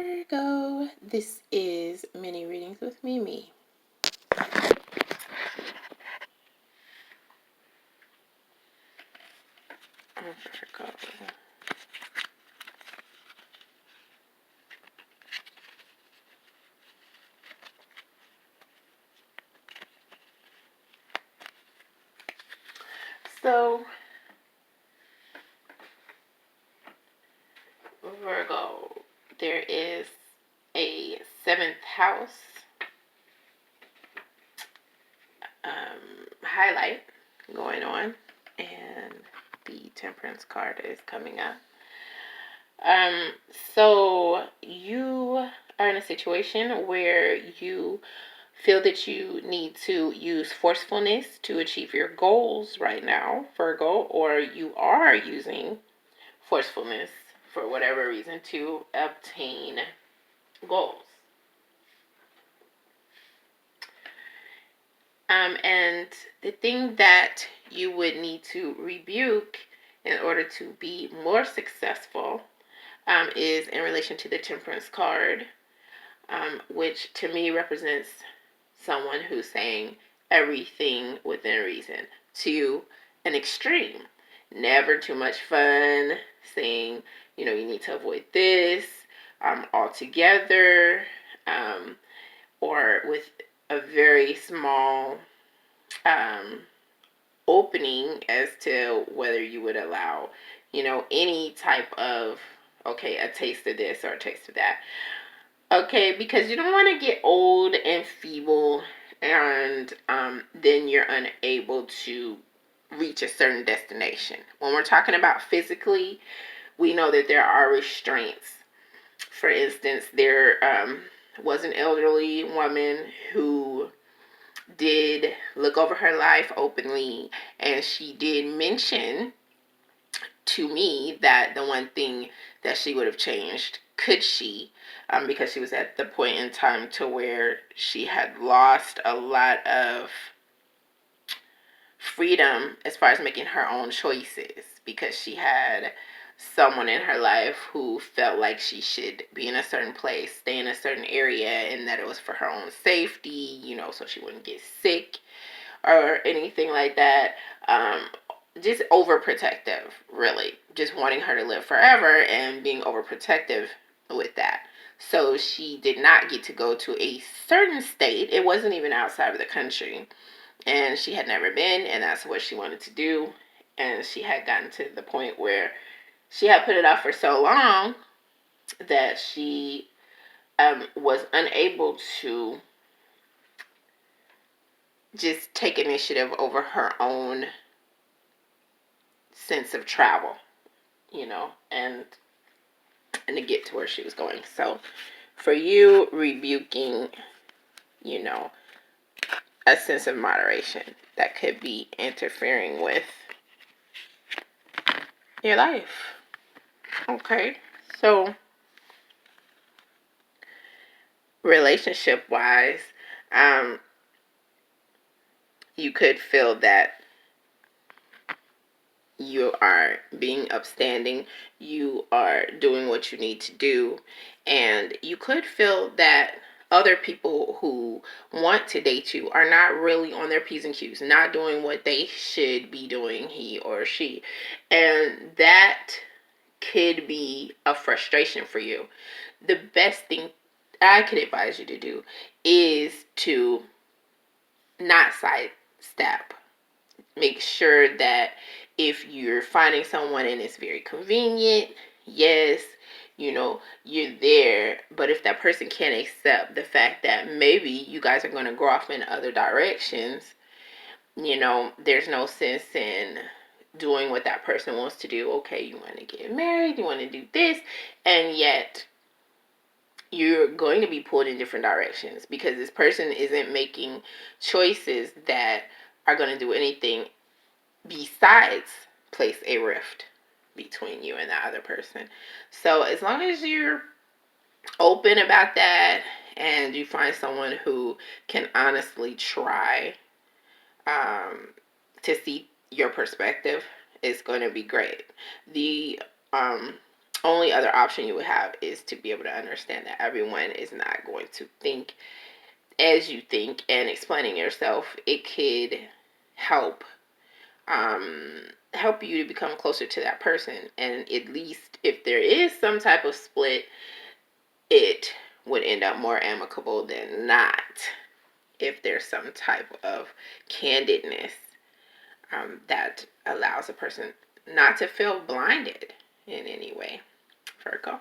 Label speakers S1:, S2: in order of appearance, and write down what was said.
S1: Virgo, this is mini readings with Mimi. Virgo. So, Virgo, there is a 7th house highlight going on, and the Temperance card is coming up. So you are in a situation where you feel that you need to use forcefulness to achieve your goals right now, Virgo, or you are using forcefulness for whatever reason to obtain goals. And the thing that you would need to rebuke in order to be more successful is in relation to the Temperance card, which to me represents someone who's saying everything within reason to an extreme. Never too much fun, saying, you need to avoid this altogether, or with a very small opening as to whether you would allow, any type of, okay, a taste of this or a taste of that. Okay, because you don't want to get old and feeble and then you're unable to reach a certain destination. When we're talking about physically, we know that there are restraints. For instance, there was an elderly woman who did look over her life openly, and she did mention to me that the one thing that she would have changed, could she, because she was at the point in time to where she had lost a lot of freedom as far as making her own choices, because she had someone in her life who felt like she should be in a certain place, stay in a certain area, and that it was for her own safety, so she wouldn't get sick or anything like that. Just overprotective, really. Just wanting her to live forever and being overprotective with that. So she did not get to go to a certain state. It wasn't even outside of the country. And she had never been, and that's what she wanted to do. And she had gotten to the point where she had put it off for so long that she was unable to just take initiative over her own sense of travel, and to get to where she was going. So for you, rebuking, a sense of moderation that could be interfering with your life. Okay, so relationship wise, you could feel that you are being upstanding, you are doing what you need to do, and you could feel that other people who want to date you are not really on their P's and Q's, not doing what they should be doing, he or she. And that could be a frustration for you. The best thing I could advise you to do is to not sidestep. Make sure that if you're finding someone and it's very convenient, yes, you're there. But if that person can't accept the fact that maybe you guys are going to go off in other directions, there's no sense in doing what that person wants to do. Okay, you want to get married, you want to do this, and yet you're going to be pulled in different directions because this person isn't making choices that are going to do anything besides place a rift between you and the other person. So as long as you're open about that and you find someone who can honestly try to see your perspective, it's going to be great. The only other option you would have is to be able to understand that everyone is not going to think as you think, and explaining yourself, it could help help you to become closer to that person. And at least if there is some type of split, it would end up more amicable than not if there's some type of candidness that allows a person not to feel blinded in any way. Virgo.